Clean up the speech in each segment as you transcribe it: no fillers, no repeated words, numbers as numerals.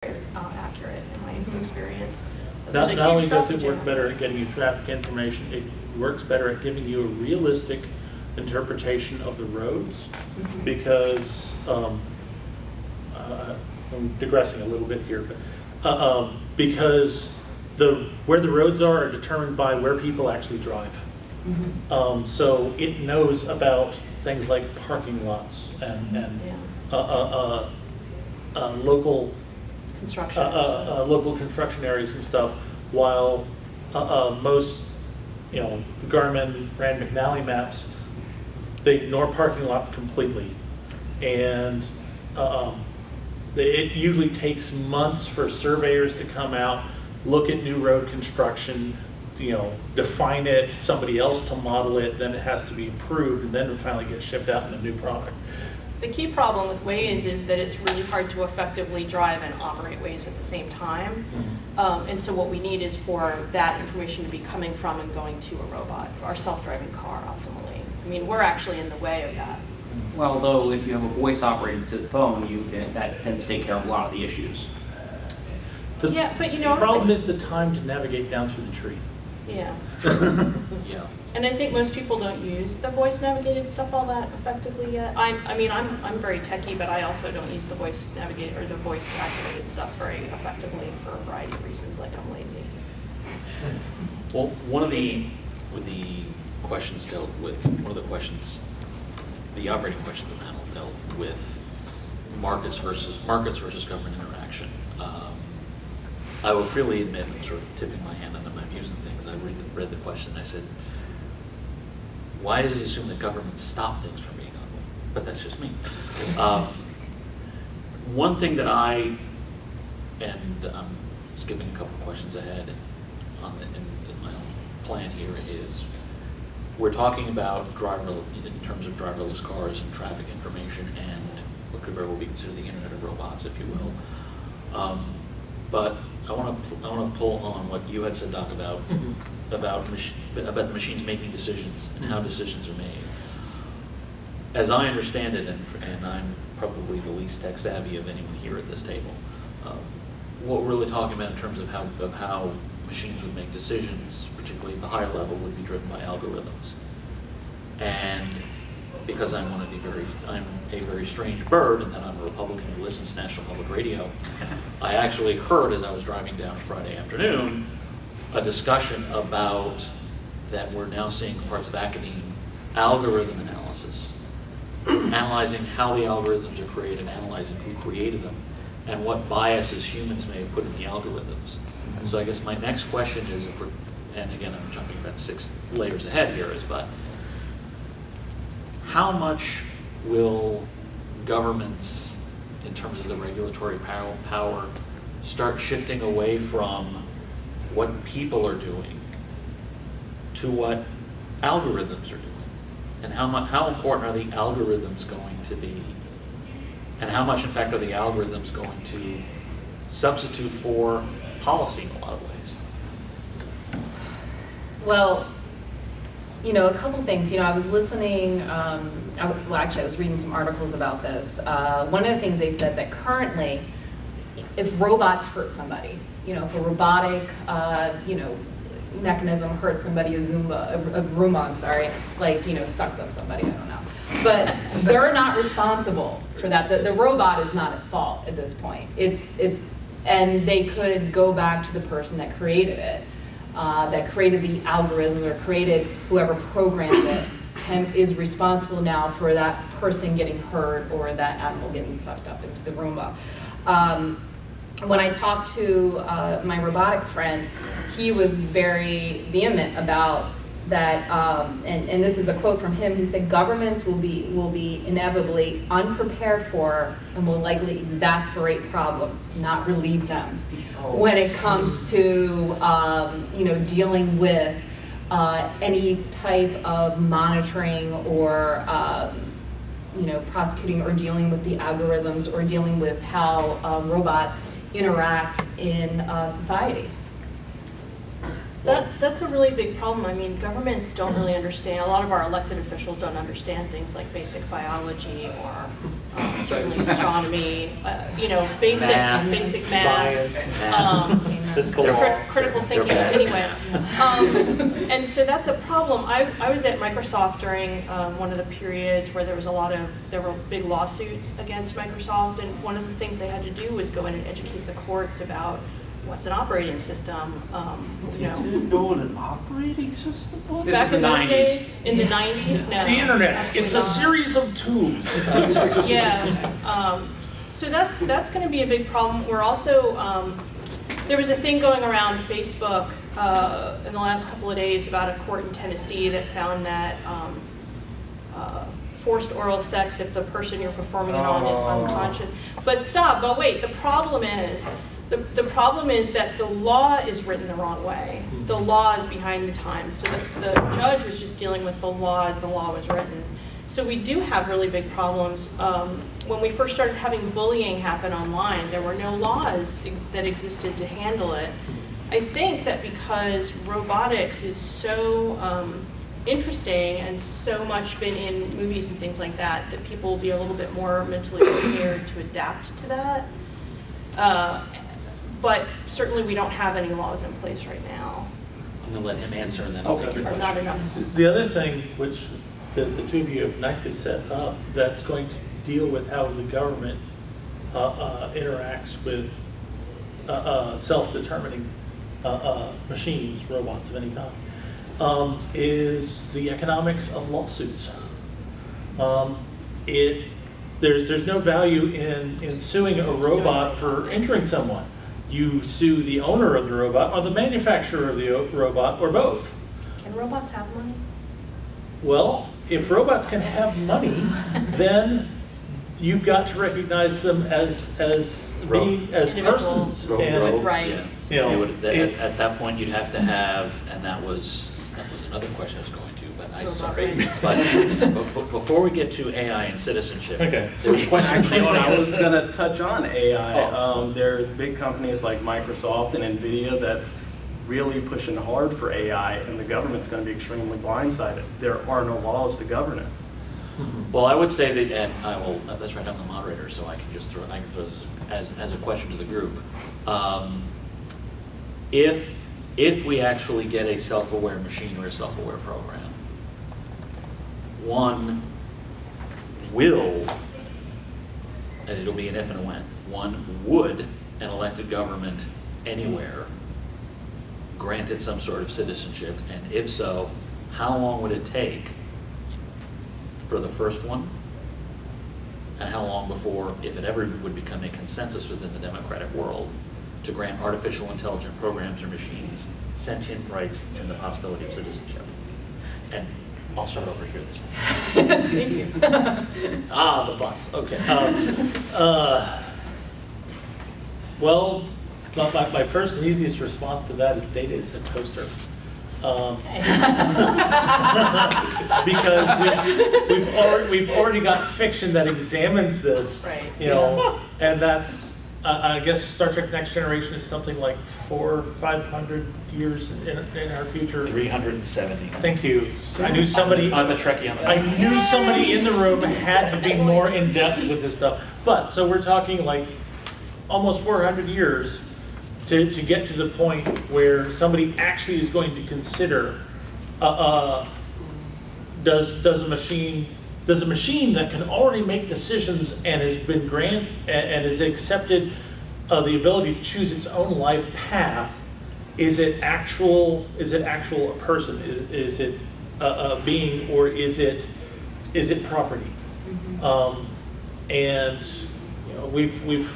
accurate in my experience. Not only does it work better at getting you traffic information, it works better at giving you a realistic interpretation of the roads, because I'm digressing a little bit here, but because where the roads are determined by where people actually drive. So it knows about things like parking lots and local construction areas and stuff, while most, the Garmin Rand McNally maps, they ignore parking lots completely, and it usually takes months for surveyors to come out, look at new road construction, define it, somebody else to model it, then it has to be approved, and then it finally gets shipped out in a new product. The key problem with Waze is that it's really hard to effectively drive and operate Waze at the same time. And so what we need is for that information to be coming from and going to a robot, or self-driving car optimally. I mean, we're actually in the way of that. Well, though, if you have a voice-operated phone, that tends to take care of a lot of the issues. But the problem is the time to navigate down through the tree. Yeah. Yeah. And I think most people don't use the voice-navigated stuff all that effectively yet. I mean, I'm very techie, but I also don't use the voice-navigated or the voice-activated stuff very effectively for a variety of reasons, like I'm lazy. Well, one of the questions dealt with, the operating questions the panel dealt with markets versus government interaction. I will freely admit, I'm sort of tipping my hand on them, I'm using things. I read the question, I said, why does he assume that governments stop things from being ugly? But that's just me. One thing that and I'm skipping a couple of questions ahead in my own plan here, is we're talking about in terms of driverless cars and traffic information and what could very well be considered the Internet of Robots, if you will. But I want to pull on what you had said, Doc, about the machines making decisions and how decisions are made. As I understand it, and I'm probably the least tech savvy of anyone here at this table, what we're really talking about in terms of how machines would make decisions, particularly at the higher level, would be driven by algorithms. And because I'm a very strange bird, and that I'm a Republican who listens to National Public Radio, I actually heard, as I was driving down Friday afternoon, a discussion about that we're now seeing parts of academia algorithm analysis, analyzing how the algorithms are created, analyzing who created them, and what biases humans may have put in the algorithms. So I guess my next question is, and again, I'm jumping about 6 layers ahead here, but how much will governments, in terms of the regulatory power, start shifting away from what people are doing to what algorithms are doing? And how important are the algorithms going to be? And how much, in fact, are the algorithms going to substitute for policy in a lot of ways? Well, a couple things. I was listening, I was reading some articles about this. One of the things they said that currently, if robots hurt somebody, if a robotic, mechanism hurts somebody, a Roomba, sucks up somebody, I don't know. But they're not responsible for that. The robot is not at fault at this point. And they could go back to the person that created it. That created the algorithm or created whoever programmed it, and is responsible now for that person getting hurt or that animal getting sucked up into the Roomba. When I talked to my robotics friend, he was very vehement about that, and this is a quote from him. He said, governments will be inevitably unprepared for and will likely exacerbate problems, not relieve them, when it comes to dealing with any type of monitoring or prosecuting or dealing with the algorithms or dealing with how robots interact in society. That's a really big problem. I mean, governments don't really understand, a lot of our elected officials don't understand things like basic biology or certainly astronomy, basic math. Science, Physical law. Critical thinking anyway. And so that's a problem. I was at Microsoft during one of the periods where there were big lawsuits against Microsoft, and one of the things they had to do was go in and educate the courts about what's an operating system. You didn't know what an operating system was? Back in those days, in the 90s, no. The internet, it's a absolutely not. series of tubes. Yeah. So that's going to be a big problem. We're also, there was a thing going around Facebook in the last couple of days about a court in Tennessee that found that forced oral sex, if the person you're performing it on is unconscious. But wait, the problem is that the law is written the wrong way. The law is behind the times. So the judge was just dealing with the law as the law was written. So we do have really big problems. When we first started having bullying happen online, there were no laws that existed to handle it. I think that because robotics is so interesting and so much been in movies and things like that, that people will be a little bit more mentally prepared to adapt to that. But certainly we don't have any laws in place right now. I'm going to let him answer and then I'll take your Or question. not enough. The other thing, which the two of you have nicely set up, that's going to deal with how the government interacts with self-determining machines, robots of any kind, is the economics of lawsuits. There's no value in suing a robot for injuring someone. You sue the owner of the robot or the manufacturer of the robot or both. Can robots have money? Well, if robots can have money, then you've got to recognize them as being as Individuals. persons. And, With rights. you know, They would- at that point, you'd have to have, and that was another question I was going to, but I'm Robot sorry. rights. But before we get to AI and citizenship, Okay. there was a question. Actually, I was going to touch on AI. Oh. There's big companies like Microsoft and NVIDIA that's really pushing hard for AI, and the government's going to be extremely blindsided. There are no laws to govern it. Well, I would say that, and I will, that's right, I'm the moderator, so I can throw this as a question to the group. If we actually get a self-aware machine or a self-aware program, one will, and it'll be an if and a when, one would an elected government anywhere grant it some sort of citizenship, and if so, how long would it take for the first one? And how long before, if it ever would become a consensus within the democratic world, to grant artificial intelligent programs or machines sentient rights and the possibility of citizenship? And I'll start over here this time. Thank you. the bus, okay. Well, my first and easiest response to that is data is a toaster. Because we've already got fiction that examines this, Right. And that's I guess Star Trek Next Generation is something like 400 or 500 years in our future. 370. Thank you. I knew somebody. I'm a Trekkie. I knew somebody in the room had to be more in depth with this stuff. But so we're talking like almost 400 years to get to the point where somebody actually is going to consider does a machine that can already make decisions and has been granted and has accepted the ability to choose its own life path, is it actual a person? Is it a being, or is it property? Mm-hmm. And we've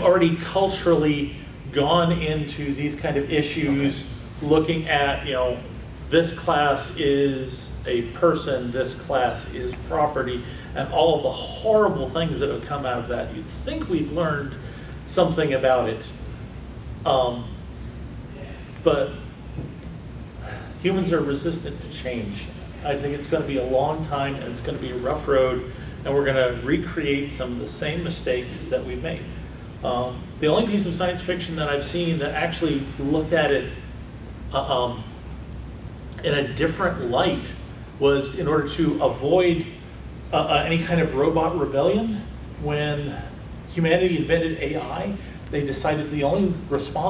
already culturally gone into these kind of issues, looking at, this class is a person, this class is property, and all of the horrible things that have come out of that. You'd think we've learned something about it. But humans are resistant to change. I think it's going to be a long time, and it's going to be a rough road, and we're going to recreate some of the same mistakes that we've made. The only piece of science fiction that I've seen that actually looked at it in a different light was in order to avoid any kind of robot rebellion. When humanity invented AI, they decided the only responsible